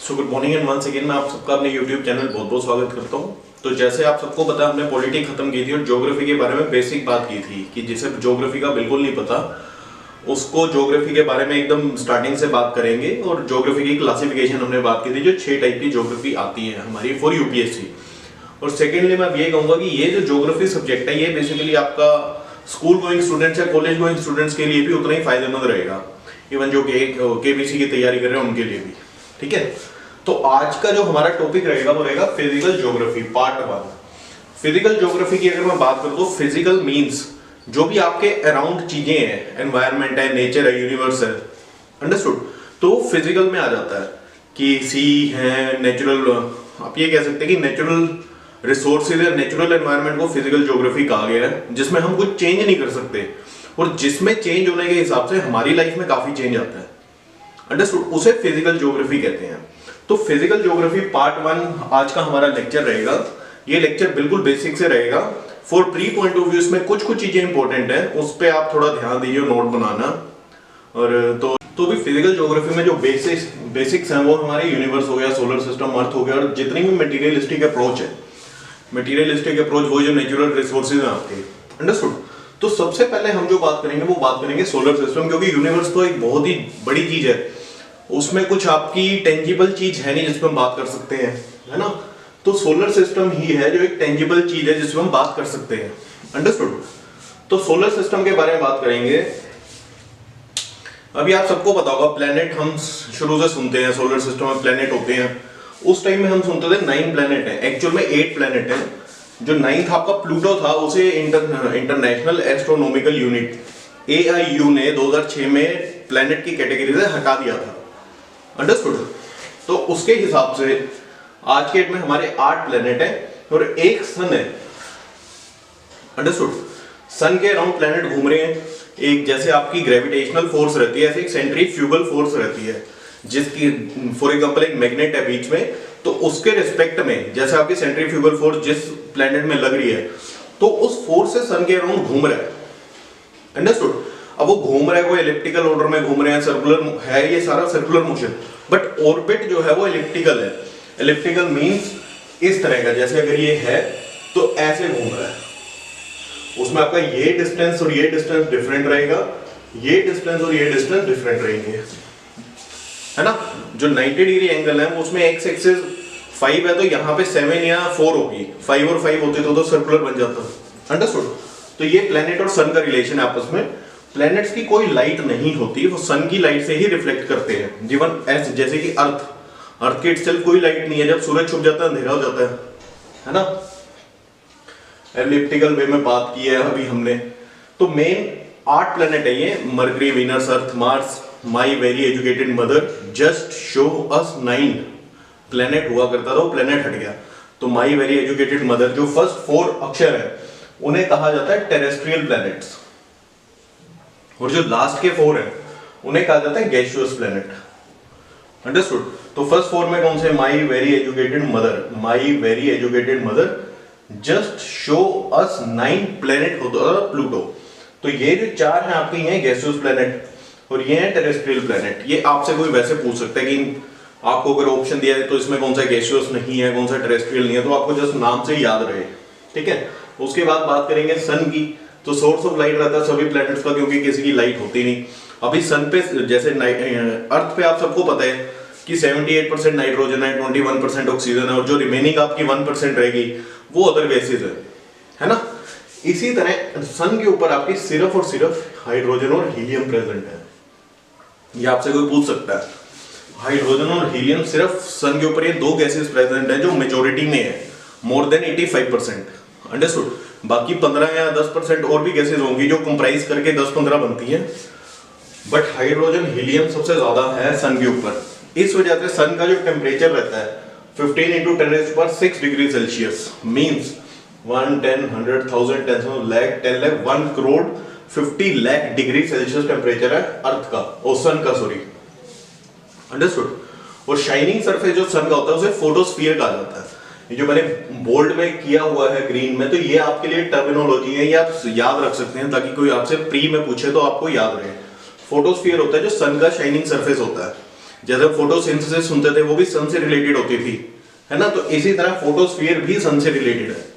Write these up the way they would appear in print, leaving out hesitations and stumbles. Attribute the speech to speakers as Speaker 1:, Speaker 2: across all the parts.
Speaker 1: So good morning and once again मैं आप सबका अपने यूट्यूब चैनल बहुत बहुत स्वागत करता हूं। तो जैसे आप सबको पता है हमने पॉलिटी खत्म की थी और ज्योग्राफी के बारे में बेसिक बात की थी कि जिसे ज्योग्राफी का बिल्कुल नहीं पता उसको ज्योग्राफी के बारे में एकदम स्टार्टिंग से बात करेंगे। और ज्योग्राफी की क्लासिफिकेशन हमने बात की थी जो 6 टाइप की ज्योग्राफी आती है हमारी फॉर यूपीएससी। और सेकेंडली मैं ये कहूंगा कि ये जो ज्योग्राफी सब्जेक्ट है ये बेसिकली आपका स्कूल गोइंग स्टूडेंट्स या कॉलेज गोइंग स्टूडेंट्स के लिए भी उतना ही फायदेमंद रहेगा, इवन जो केबीसी की तैयारी कर रहे हैं उनके लिए भी। ठीक है, तो आज का जो हमारा टॉपिक रहेगा वो रहेगा physical geography part 1। Physical geography की अगर मैं बात करूं तो फिजिकल मींस जो भी आपके अराउंड चीजें हैं, एनवायरनमेंट है, नेचर है, यूनिवर्स है, अंडरस्टूड, तो फिजिकल में आ जाता है कि सी है, नेचुरल, आप ये कह सकते हैं कि नेचुरल रिसोर्सेज या नेचुरल एनवायरनमेंट को फिजिकल ज्योग्राफी कहा गया है, जिसमें हम कुछ चेंज नहीं कर सकते और जिसमें चेंज होने के हिसाब से हमारी लाइफ में काफी चेंज आता है, अंडरस्टूड, उसे फिजिकल ज्योग्राफी कहते हैं। तो फिजिकल ज्योग्राफी पार्ट 1 आज का हमारा लेक्चर रहेगा। ये लेक्चर बिल्कुल बेसिक से रहेगा। For pre point of view इसमें कुछ चीजें इंपॉर्टेंट हैं, उस पर आप थोड़ा ध्यान दीजिए, नोट बनाना। और तो भी फिजिकल ज्योग्राफी में जो बेसिक्स हैं वो हमारे यूनिवर्स हो गया, सोलर सिस्टम, अर्थ हो गया, और जितनी भी मटेरियलिस्टिक अप्रोच है, मटेरियलिस्टिक अप्रोच वो जो नेचुरल रिसोर्सेज हैं आपके, अंडरस्टूड। तो सबसे पहले हम जो बात करेंगे वो बात करेंगे सोलर सिस्टम, क्योंकि यूनिवर्स तो एक बहुत ही बड़ी चीज है, उसमें कुछ आपकी टेंजिबल चीज है नहीं जिसपे हम बात कर सकते हैं, है ना। तो सोलर सिस्टम ही है जो एक टेंजिबल चीज है जिसपे हम बात कर सकते हैं, अंडरस्टूड। तो सोलर सिस्टम के बारे में बात करेंगे। अभी आप सबको पता होगा प्लेनेट हम शुरू से सुनते हैं, सोलर सिस्टम में प्लेनेट होते हैं। उस टाइम में हम सुनते थे 9 प्लेनेट है, एक्चुअल में 8 प्लेनेट है। जो 9th आपका प्लूटो था उसे इंटरनेशनल एस्ट्रोनॉमिकल यूनिट AIU ने 2006 में प्लेनेट की कैटेगरी से हटा दिया था, अंडरस्टूड। तो उसके हिसाब से आज के डेट में हमारे 8 प्लेनेट है और एक सन है, अंडरस्टूड। सन के अराउंड प्लेनेट घूम रहे हैं। एक जैसे आपकी ग्रेविटेशनल फोर्स रहती है ऐसे एक सेंट्रीफ्यूगल फोर्स रहती है, जिसकी फॉर एग्जांपल एक मैग्नेट है बीच में, तो उसके रिस्पेक्ट में जैसे आपकी सेंट्रीफ्यूगल फोर्स जिस प्लेनेट में लग रही है तो उस फोर्स से सन के अराउंड घूम रहा है, अंडरस्टूड। अब वो घूम रहा है, वो एलिप्टिकल ऑर्डर में घूम रहे हैं, सर्कुलर है, ये सारा सर्कुलर मोशन, बट ऑर्बिट जो है वो एलिप्टिकल है। एलिप्टिकल मींस इस तरह का, जैसे अगर ये है तो ऐसे घूम रहा है, उसमें आपका ये डिस्टेंस और ये डिस्टेंस डिफरेंट रहेगा, ये डिस्टेंस और ये डिस्टेंस डिफरेंट रहेंगे, है ना। जो 90 डिग्री एंगल है उसमें एक्स एक्सिस 5 है तो यहाँ पे 7 या 4 होगी, 5 और 5 होते तो सर्कुलर बन जाता, अंडरस्टूड। तो ये प्लेनेट और सन का रिलेशन है आपस में। प्लैनेट्स की कोई लाइट नहीं होती, वो सन की लाइट से ही रिफ्लेक्ट करते हैं, जीवन ऐसे जैसे कि अर्थ के इटसेल्फ कोई लाइट नहीं है, जब सूरज छुप जाता है अंधेरा हो जाता है ना। एलिप्टिकल वे में बात की है अभी हमने। तो मेन 8 प्लैनेट है ये, mercury, Venus, earth, Mars, my very educated mother, just show us 9 planet हुआ करता था, वो प्लैनेट हट गया। तो माई वेरी एजुकेटेड मदर जो फर्स्ट 4 अक्षर है उन्हें कहा जाता है टेरेस्ट्रियल प्लैनेट्स, और जो लास्ट के 4 है उन्हें कहा जाता है गैसियस प्लैनेट, अंडरस्टूड। तो फर्स्ट 4 में कौन से, my very educated mother, my very educated mother, just show us 9 planet होता था प्लूटो। तो ये जो 4 हैं आपके, ये गैसियस प्लैनेट और ये है टेरेस्ट्रियल प्लैनेट। ये आपसे कोई वैसे पूछ सकता है कि आपको अगर ऑप्शन दिया है तो इसमें कौन सा गैसियस नहीं है, कौन सा टेरेस्ट्रियल नहीं है, तो आपको जस्ट नाम से याद रहे, ठीक है। उसके बाद बात करेंगे सन की। तो सोर्स ऑफ लाइट रहता है सभी प्लैनेट्स का, क्योंकि किसी की लाइट होती नहीं। अभी सन पे जैसे अर्थ पे आप सबको पता है कि 78% नाइट्रोजन है, 21% ऑक्सीजन है, और जो रिमेनिंग आपकी 1% रहेगी वो अदर गैसेज है ना। इसी तरह सन के ऊपर आपकी सिर्फ और सिर्फ हाइड्रोजन और हीलियम प्रेजेंट है। ये आपसे कोई पूछ सकता है, हाइड्रोजन और हीलियम सिर्फ सन के ऊपर, ये 2 गैसेज प्रेजेंट है जो मेजोरिटी में है, मोर देन 85%, अंडरस्टूड। बाकी 15 या 10% और भी गैसेज होंगी जो कंप्राइज करके 10-15 बनती हैं, बट हाइड्रोजन हीलियम सबसे ज्यादा है सन के ऊपर। इस वजह से सन का जो टेम्परेचर रहता है 15 × 10⁶ degree Celsius, means 1, 10, 100, 1000, 10 lakh, 10 lakh, 1 crore 50 lakh degree Celsius temperature है अर्थ का, और सन का, सॉरी, अंडरस्टूड। और शाइनिंग सरफेस जो सन का होता है उसे फोटोस्फीयर कहा जाता है। ये जो मैंने बोल्ड में किया हुआ है ग्रीन में, तो ये आपके लिए टर्मिनोलॉजी है, ये आप याद रख सकते हैं ताकि कोई आपसे प्री में पूछे तो आपको याद रहे। फोटोस्फीयर होता है जो सन का शाइनिंग सरफेस होता है, जैसे फोटोसिंथेसिस सुनते थे वो भी सन से रिलेटेड होती थी, है ना। तो इसी तरह फोटोस्फीयर भी सन से रिलेटेड है।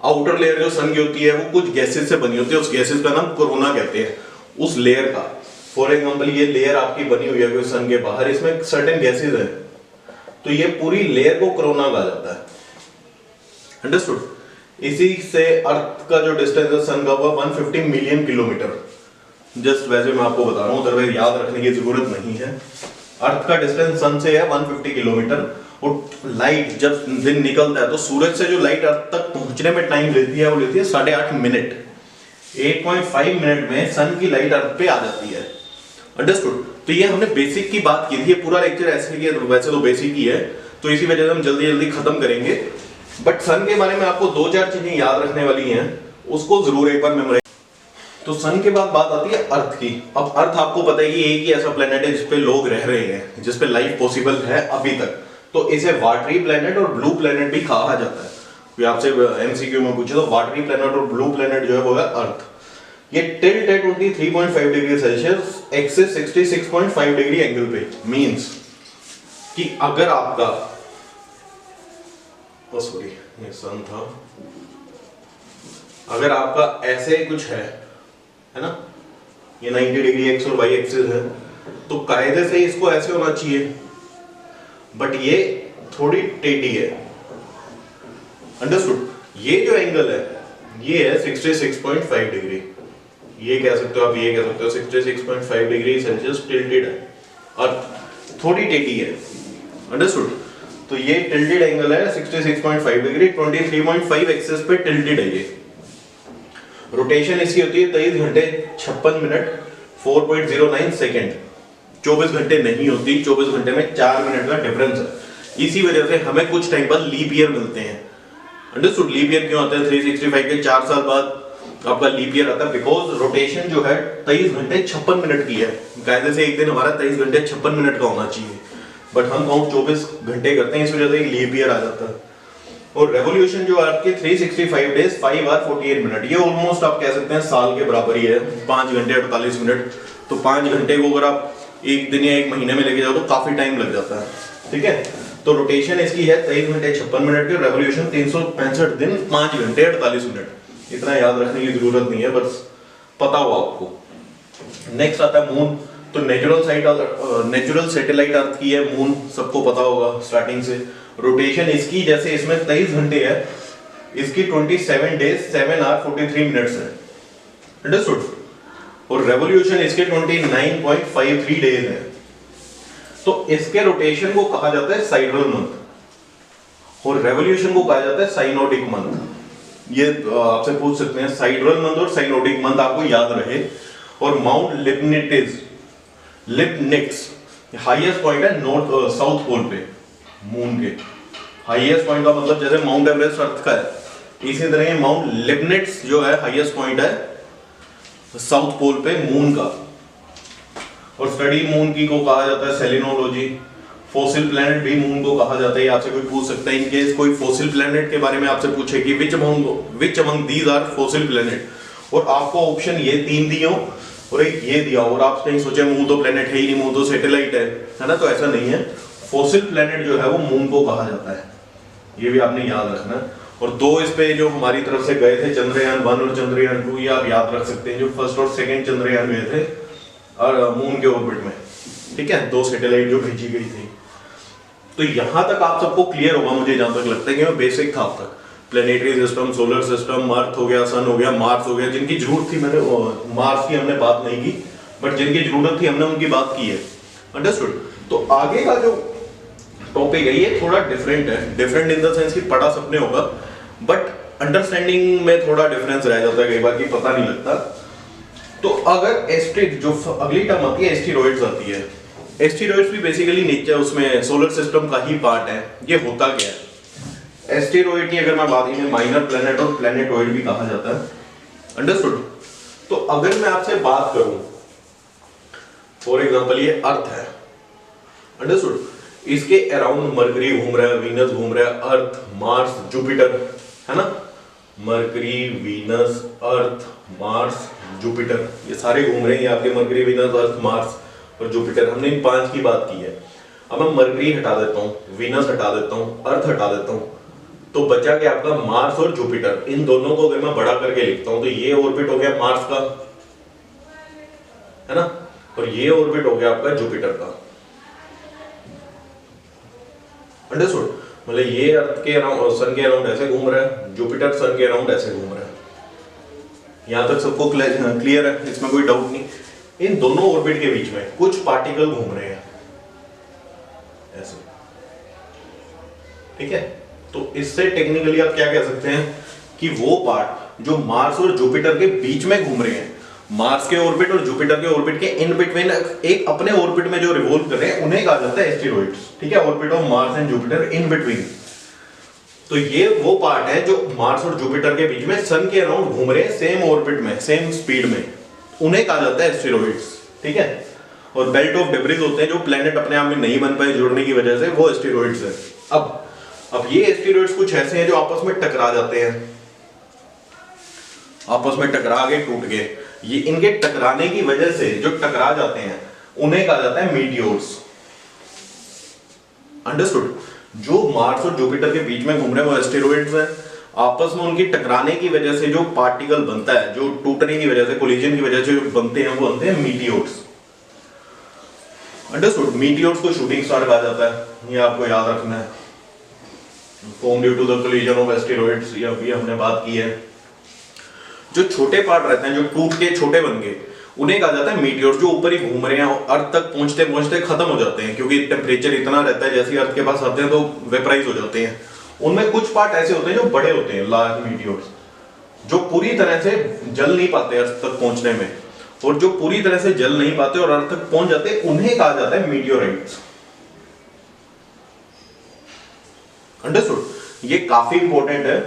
Speaker 1: आउटर लेयर जो सन की होती है वो कुछ गैसेस से बनी होती है, उस गैसेस का नाम कोरोना कहते हैं। उस लेयर का, फॉर एग्जांपल ये लेयर आपकी बनी हुई है कोई सन के बाहर, इसमें सर्टेन गैसेस है, तो ये पूरी लेयर को कोरोना कहा जाता है। अंडरस्टूड। इसी से अर्थ का जो डिस्टेंस है सन का हुआ 150 मिलियन किलोमीटर। जस्ट वैसे मैं आपको बता रहा हूँ, अदरवाइज याद रखने की जरूरत नहीं है। अर्थ का डिस्टेंस सन से है 150 किलोमीटर। और लाइट जब दिन निकलता है तो सूरज से जो लाइट अर्थ तक पहुंचने में टाइम लेती है वो लेती है 8.5 मिनट। 8.5 मिनट में सन की लाइट अर्थ पे आ जाती है। अंडरस्टूड। तो ये हमने बेसिक की बात की थी, ये पूरा लेक्चर ऐसे ही वैसे तो बेसिक ही है, तो इसी वजह से हम जल्दी जल्दी खत्म करेंगे। बट सन के बारे में आपको 2-4 चीजें याद रखने वाली हैं, उसको जरूर एक बार मेमोराइज। तो सन के बाद बात आती है अर्थ की। अब अर्थ आपको पता है कि एक ही ऐसा प्लेनेट है जिसपे लोग रह रहे हैं, जिसपे लाइफ पॉसिबल है अभी तक, तो इसे वाटरी प्लेनेट और ब्लू प्लेनेट भी कहा जाता है। कोई आपसे एमसीक्यू में पूछे तो वाटरी प्लेनेट और ब्लू प्लेनेट जो है वो है अर्थ। ये टिल्ट है 23.5 degree Celsius, axis 66.5 degree angle पे। मींस कि अगर आपका सॉरी ये सन था, अगर आपका ऐसे कुछ है ना, ये 90 डिग्री एक्स और वाई एक्सिस है, तो कायदे से इसको ऐसे होना चाहिए, बट ये थोड़ी टेढ़ी है। अंडरस्टूड। ये जो एंगल है ये है 66.5 डिग्री, ये कह सकते हो आप, ये कह सकते हो 66.5 डिग्री सेल्सियस टिल्टेड है, अर्थ थोड़ी टेढ़ी है। अंडरस्टूड। तो ये टिल्टेड एंगल है 66.5 डिग्री, 23.5 एक्सिस पे टिल्टेड है ये। रोटेशन इसकी होती है 23 घंटे 56 मिनट 4.09 सेकेंड। 24 घंटे नहीं होती, 24 घंटे में 4 मिनट का डिफरेंस है। इसी वजह से हमें कुछ टाइम बाद लीप ईयर मिलते हैं। अंडरस्टूड। लीप ईयर क्यों आता है? 365 के 4 साल बाद आपका लीप ईयर आता है, बिकॉज रोटेशन जो है 23 घंटे 56 मिनट की है। कायदे से एक दिन हमारा 23 घंटे 56 मिनट का होना चाहिए, बट हम काउंट 24 घंटे करते हैं, इस वजह से लीप ईयर आ जाता है। और रेवोल्यूशन जो आपके 365 डेज 5 आवर 48 मिनट, ये ऑलमोस्ट आप कह सकते हैं साल के बराबर ही है, 5 घंटे 48 मिनट। तो 5 घंटे को अगर आप एक दिन या एक महीने में लेके जाओ तो काफी टाइम लग जाता है, ठीक है। तो रोटेशन इसकी है 23 घंटे 56 मिनट की, रेवोल्यूशन 365 दिन 5 घंटे 48 मिनट। इतना याद रखने की जरूरत नहीं है, बस पता हो आपको। नेक्स्ट आता है मून। तो नेचुरल सैटेलाइट अर्थ की है मून, सबको पता होगा स्टार्टिंग से। रोटेशन इसकी जैसे इसमें 23 घंटे है, इसकी 27 डेज 7 आवर 43 मिनट्स है। अंडरस्टूड। और रेवोल्यूशन इसके 29.53 डेज है। तो इसके रोटेशन को कहा जाता है साइड्रल मंथ और रेवोल्यूशन को कहा जाता है साइनोटिक मंथ। ये आपसे पूछ सकते हैं, साइड्रल मंथ और साइनोटिक मंथ आपको याद रहे। और माउंट लिबनिट्स हाईएस्ट पॉइंट है नॉर्थ साउथ पोल पे मून के। हाईएस्ट पॉइंट का मतलब जैसे माउंट एवरेस्ट अर्थ का है, इसी तरह ये माउंट लिबनिट्स जो है हाईएस्ट पॉइंट है साउथ पोल पे मून का। और स्टडी मून की को कहा जाता है सेलिनोलॉजी। फॉसिल प्लैनेट भी मून को कहा जाता है। आपसे कोई पूछ सकता है, इनकेस कोई फॉसिल प्लैनेट के बारे में आपसे पूछे कि which among these are fossil planet, और आपको ऑप्शन ये 3 दिए हो और एक ये दिया, और आप कहीं सोचे मून तो प्लैनेट है ही नहीं, मून तो सैटेलाइट है ना। तो ऐसा नहीं है, फॉसिल प्लैनेट जो है वो मून को कहा जाता है, ये भी आपने याद रखना। और 2 इस पे जो हमारी तरफ से गए थे, चंद्रयान 1 और चंद्रयान 2, ये आप याद रख सकते हैं, जो फर्स्ट और सेकंड चंद्रयान गए थे और मून के ऑर्बिट में, ठीक है, 2 सैटेलाइट जो भेजी गई थी। तो यहां तक आप सबको क्लियर होगा, मुझे जहां तक लगता है कि बेसिक था अब तक। प्लेनेटरी सिस्टम, सोलर सिस्टम, अर्थ हो गया, सन हो गया, मार्स हो गया, जिनकी जरूरत थी मैंने मार्स की हमने बात नहीं की, बट जिनकी जरूरत थी हमने उनकी बात की है। अंडरस्टूड। तो आगे का जो टॉपिक है ये थोड़ा डिफरेंट है, डिफरेंट इन द सेंस कि पढ़ा सबने होगा, बट अंडरस्टैंडिंग में थोड़ा डिफरेंस रह जाता है कई बार कि पता नहीं लगता। तो अगर एस्टेरोइड, जो अगली टर्म आती है एस्टेरॉइड्स आती है। एस्टेरॉइड्स भी बेसिकली नीचे उसमें सोलर सिस्टम का ही पार्ट है। ये होता क्या है? एस्टेरॉइड की अगर मैं बात करूं, माइनर प्लैनेट और प्लैनेटॉइड भी कहा जाता है। अंडरस्टूड। तो अगर मैं आपसे बात करूं, फॉर एग्जांपल ये अर्थ है, अंडरस्टूड, इसके अराउंड मरकरी घूम रहा है, वीनस घूम रहा है, अर्थ, मार्स, जुपिटर, है ना। मरकरी, वीनस, अर्थ, मार्स, जुपिटर, ये सारे घूम रहे हैं आपके, मरकरी, वीनस, अर्थ, मार्स। और जुपिटर, हमने इन 5 की बात की है। अब मैं मरकरी हटा देता हूँ, वीनस हटा देता हूँ, अर्थ हटा देता हूँ, तो बचा के आपका मार्स और जुपिटर। इन दोनों को अगर मैं बड़ा करके लिखता हूं तो ये ऑर्बिट हो गया मार्स का, है ना, और ये ऑर्बिट हो गया आपका जुपिटर का। अंडरस्टूड? मतलब ये अर्थ के अराउंड, सन के अराउंड ऐसे घूम रहा है, जुपिटर सन के अराउंड ऐसे घूम रहा है। यहां तक सबको क्लियर है, इसमें कोई डाउट नहीं। इन दोनों ऑर्बिट के बीच में कुछ पार्टिकल घूम रहे हैं ऐसे, ठीक है। तो इससे टेक्निकली आप क्या कह सकते हैं कि वो पार्ट जो मार्स और जुपिटर के बीच में घूम रहे हैं, मार्स के ऑर्बिट और जुपिटर के ऑर्बिट के इन बिटवीन एक अपने ऑर्बिट में जो रिवॉल्व कर रहे हैं, उन्हें कहा जाता है एस्टेरॉइड्स, ठीक है। Orbit of Mars and Jupiter in between. तो ये वो पार्ट है जो मार्स और जुपिटर के बीच में सन के अराउंड घूम रहे हैं, सेम ऑर्बिट में, सेम स्पीड में, उन्हें कहा जाता है एस्टेरॉइड्स, ठीक है। और बेल्ट ऑफ डेब्रिस होते हैं जो प्लेनेट अपने आप में नहीं बन पाए जुड़ने की वजह से, वो एस्टेरॉइड्स है। अब ये एस्टेरॉइड्स कुछ ऐसे हैं जो आपस में टकरा जाते हैं, आपस में टकरा के टूट गए। ये इनके टकराने की वजह से जो टकरा जाते हैं उन्हें कहा जाता है मीटियोर्स। अंडरस्टूड? जो मार्स और जुपिटर के बीच में घूम रहे हैं वो एस्टेरॉइड्स हैं। आपस में उनकी टकराने की वजह से जो पार्टिकल बनता है, जो टूटने की वजह से, कोलिजन की वजह से जो बनते हैं, वो बनते हैं मीटियोर्स। अंडरस्टूड? मीटियोर्स को शूटिंग स्टार कहा जाता है, ये आपको याद रखना है। Form due to the collision of asteroids, ये अभी हमने बात की है। जो छोटे पार्ट रहते हैं, जो टूट के छोटे बन गए, उन्हें कहा जाता है मीटियोर। जो ऊपर ही घूम रहे हैं और अर्थ तक पहुंचते पहुंचते खत्म हो जाते हैं, क्योंकि टेम्परेचर इतना रहता है, जैसे ही अर्थ के पास आते हैं तो वेपराइज हो जाते हैं। उनमें कुछ पार्ट ऐसे होते हैं जो बड़े होते हैं, लार्ज मीटियोर्स, जो पूरी तरह से जल नहीं पाते अर्थ तक पहुंचने में, और जो पूरी तरह से जल नहीं पाते और अर्थ तक पहुंच जाते, उन्हें कहा जाता है मीटियोराइट्स। अंडरस्टूड? ये काफी इंपॉर्टेंट है।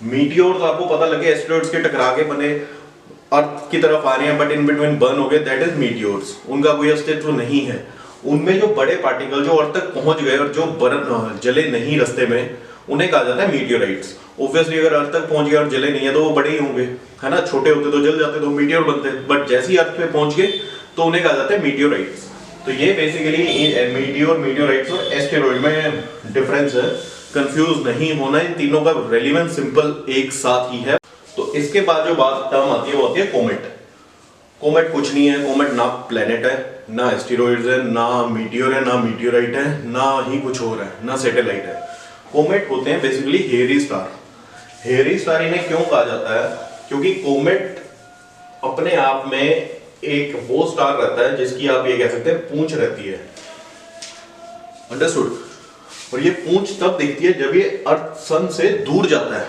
Speaker 1: मीटियोर्स आपको पता लगे एस्टेरॉइड्स के टकरा के बने, अर्थ की तरफ आ रहे हैं, बट इन बिटवीन बर्न हो गए, दैट इज मीटियोर्स। उनका कोई अस्तित्व नहीं है। उनमें जो बड़े पार्टिकल जो अर्थ तक पहुंच गए और जो बर्न जले नहीं रास्ते में, उन्हें कहा जाता है मीटियोराइट्स। ऑब्वियसली अगर अर्थ तक पहुंच गए और जले नहीं है तो वो बड़े ही होंगे, है ना। छोटे होते तो जल जाते तो मीटियोर बनते, बट जैसे ही अर्थ पे पहुंच गए तो उन्हें कहा जाता है मीटियोराइट्स। तो ये बेसिकली मीटियोर, मीटियोराइट्स और एस्टेरॉइड में डिफरेंस है। कंफ्यूज नहीं होना, इन तीनों का रेलेवेंस सिंपल एक साथ ही है। तो इसके बाद जो बात टर्म आती है वो आती है कोमेट। कोमेट कुछ नहीं है, कोमेट ना प्लेनेट है, ना एस्टेरॉइड्स है, ना मीटियोर है, ना मीटियोराइट है, ना ही कुछ और है, ना सैटेलाइट है। कोमेट होते हैं basically hairy star. Hairy star इन्हें क्यों कहा जाता है? क्योंकि कोमेट अपने आप में एक वो स्टार रहता है जिसकी आप ये कह सकते हैं पूंछ रहती है। अंडरस्टूड? और ये पूंछ तब दिखती है जब ये अर्थ सन से दूर जाता है।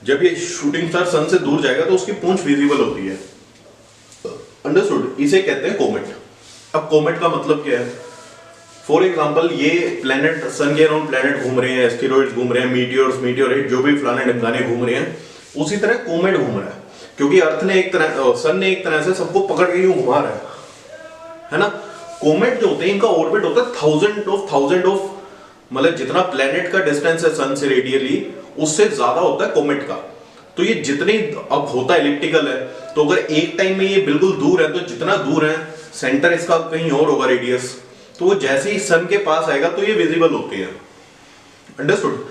Speaker 1: जब ये शूटिंग स्टार सन से दूर जाएगा तो उसकी पूंछ विजिबल होती है। अंडरस्टूड? इसे कहते हैं कोमेट। अब कोमेट का मतलब क्या है? फॉर एग्जाम्पल, ये प्लेनेट सन के अराउंड प्लेनेट घूम रहे हैं, एस्टेरॉइड्स घूम रहे हैं, मीटियोर्स, मीटियोराइट, जो भी फलाने ढमकाने घूम रहे हैं, उसी तरह कोमेट घूम रहा है। क्योंकि अर्थ ने एक तरह, सन ने एक तरह से सबको पकड़ के यूं घुमा रहा है ना। कोमेट जो होते हैं इनका ऑर्बिट होता है थाउजेंड ऑफ मतलब जितना प्लेनेट का डिस्टेंस है सन से रेडियली, उससे ज्यादा होता है कोमेट का। तो ये जितनी अब होता है इलिप्टिकल है, तो अगर एक टाइम में ये बिल्कुल दूर है तो जितना दूर है, सेंटर इसका कहीं और होगा रेडियस, तो वो जैसे ही सन के पास आएगा तो ये विजिबल होते हैं। अंडरस्टूड?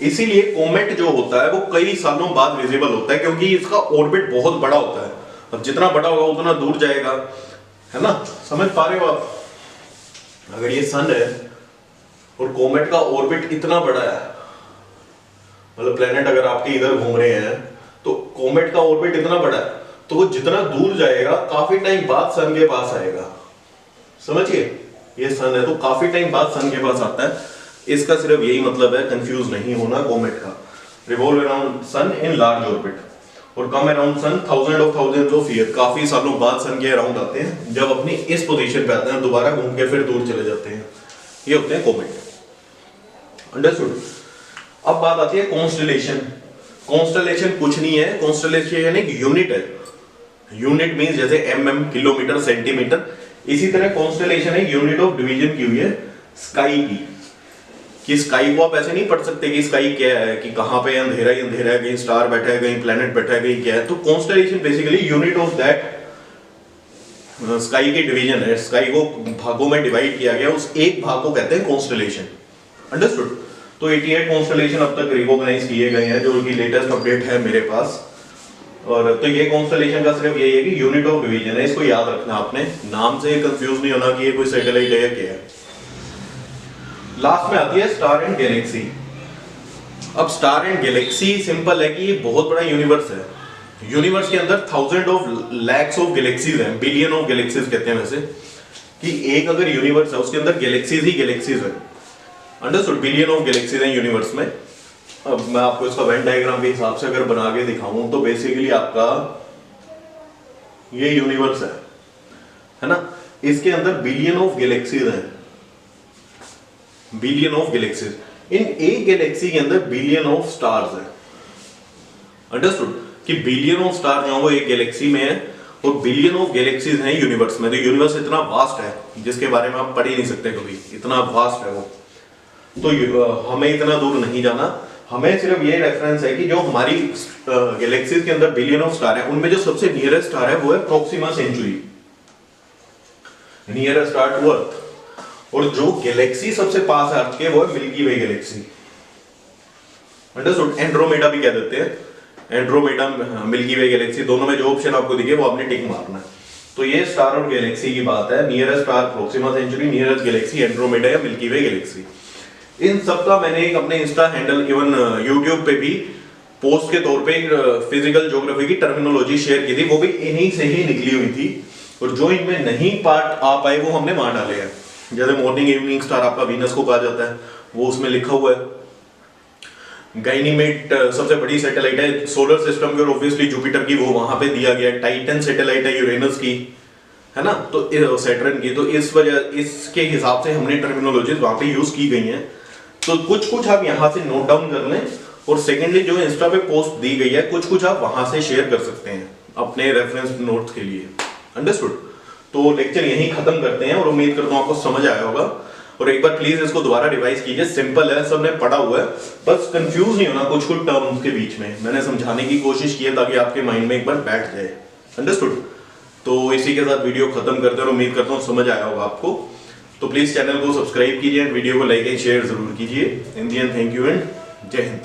Speaker 1: इसीलिए कोमेट जो होता है वो कई सालों बाद विजिबल होता है, क्योंकि इसका ऑर्बिट बहुत बड़ा होता है। अब जितना बड़ा होगा उतना दूर जाएगा, है ना। समझ पा रहे हो आप? अगर ये सन है और कोमेट का ऑर्बिट इतना बड़ा है, मतलब प्लेनेट अगर आपके इधर घूम रहे हैं तो कोमेट का ऑर्बिट इतना बड़ा है, तो वो जितना दूर जाएगा काफी टाइम बाद सन के पास आएगा। समझिए, ये सन है तो काफी टाइम बाद सन के पास आता है। इसका सिर्फ यही मतलब है, कंफ्यूज नहीं होना कोमेट का। Revolve around sun in large orbit और come around sun thousands of year, काफी सालों बाद सन के अराउंड आते हैं, जब अपनी इस पोजीशन पे आते हैं, दोबारा घूम के फिर दूर चले जाते हैं। ये होते हैं कोमेट। अंडरस्टूड? अब बात आती है कॉन्स्टेलेशन। कॉन्स्टेलेशन कुछ नहीं है, कॉन्स्टेलेशन एक यूनिट है। यूनिट मींस जैसे mm, किलोमीटर, सेंटीमीटर, इसी तरह कॉन्स्टेलेशन एक यूनिट ऑफ डिवीजन की हुई है स्काई की। कि स्काई को आप ऐसे नहीं पढ़ सकते कि स्काई क्या है, कि कहां पे अंधेरा ही अंधेरा है, कहीं स्टार बैठा है, कहीं प्लेनेट बैठा है, कहीं क्या है। तो constellation basically unit of that sky की डिवीजन है, स्काई को भागों में डिवाइड किया गया, उस एक भाग को कहते हैं कॉन्स्टलेशन। अंडरस्टूड? तो 88 कॉन्स्टलेशन अब तक रिकॉग्नाइज किए गए हैं, जो कि लेटेस्ट अपडेट है मेरे पास। और तो ये कॉन्स्टलेशन का सिर्फ यही है कि यूनिट ऑफ डिवीजन है, इसको याद रखना आपने, नाम से कंफ्यूज नहीं होना कि ये कोई सैटेलाइट है या क्या है। लास्ट में आती है स्टार एंड गैलेक्सी। अब स्टार एंड गैलेक्सी सिंपल है कि ये बहुत बड़ा यूनिवर्स है। यूनिवर्स के अंदर thousand of lakhs of galaxies हैं, बिलियन ऑफ गैलेक्सीज कहते हैं वैसे, कि एक अगर यूनिवर्स है उसके अंदर गैलेक्सीज ही गैलेक्सीज है। अंडरस्टूड? बिलियन ऑफ गैलेक्सीज हैं यूनिवर्स में। अब मैं आपको इसका वेन डायग्राम के हिसाब से अगर बना के दिखाऊं तो बेसिकली आपका ये यूनिवर्स है ना, इसके अंदर बिलियन ऑफ गैलेक्सीज हैं, बिलियन ऑफ गैलेक्सीज। इन एक गैलेक्सी के अंदर बिलियन ऑफ स्टार्स हैं। अंडरस्टूड? कि बिलियन ऑफ स्टार जो है वो एक गैलेक्सी में है और बिलियन ऑफ गैलेक्सीज हैं यूनिवर्स में। तो यूनिवर्स इतना वास्ट है जिसके बारे में आप पढ़ ही नहीं सकते कभी, इतना वास्ट है वो। तो हमें इतना दूर नहीं जाना, हमें सिर्फ ये रेफरेंस है कि जो हमारी गैलेक्सीज के अंदर बिलियन ऑफ स्टार है, उनमें जो सबसे नियरेस्ट स्टार है वो है Proxima Centauri, nearest star to earth. और जो गैलेक्सी सबसे पास है अर्थ के वो है मिल्की वे गैलेक्सी। अंडरस्टूड? एंड्रोमेडा भी कह देते हैं, एंड्रोमेडा मिल्की वे गैलेक्सी, दोनों में जो ऑप्शन आपको दिखे वो आपने टिक मारना है। तो ये स्टार और गैलेक्सी की बात है, nearest star Proxima Centauri, nearest Galaxy Andromeda या मिल्की वे गैलेक्सी। इन सब का मैंने एक अपने इंस्टा हैंडल इवन यूट्यूब पे भी पोस्ट के तौर पे फिजिकल ज्योग्राफी की टर्मिनोलॉजी शेयर की थी, वो भी इन्हीं से ही निकली हुई थी। और जो इनमें नहीं पार्ट आ पाए वो हमने वहां डाले हैं। जैसे मॉर्निंग इवनिंग स्टार आपका वीनस को कहा जाता है, वो उसमें लिखा हुआ है। गाइनीमेड सबसे बड़ी सैटेलाइट है सोलर सिस्टम की और ऑब्वियसली जुपिटर की, वो वहां पे दिया गया है। टाइटन सैटेलाइट है यूरेनस की, है ना, तो सैटर्न की। तो इस वजह इसके हिसाब से हमने टर्मिनोलॉजीज वहां पे यूज की गई हैं। तो कुछ आप यहां से नोट डाउन कर लें, और सेकेंडली जो इंस्टा पे पोस्ट दी गई है कुछ आप वहां से शेयर कर सकते हैं अपने रेफरेंस नोट्स के लिए। अंडरस्टूड? तो लेक्चर यहीं खत्म करते हैं और उम्मीद करता हूं आपको समझ आया होगा। और एक बार प्लीज इसको दोबारा रिवाइज कीजिए, सिंपल है, सबने पढ़ा हुआ है, बस कंफ्यूज नहीं होना कुछ टर्म्स के बीच में। मैंने समझाने की कोशिश की है ताकि आपके माइंड में एक बार बैठ जाए। अंडरस्टूड? तो इसी के साथ वीडियो खत्म करते हैं और उम्मीद करता हूँ समझ आया होगा आपको। तो प्लीज चैनल को सब्सक्राइब कीजिए, वीडियो को लाइक एंड शेयर जरूर कीजिए। इन दी एंड थैंक यू एंड जय हिंद।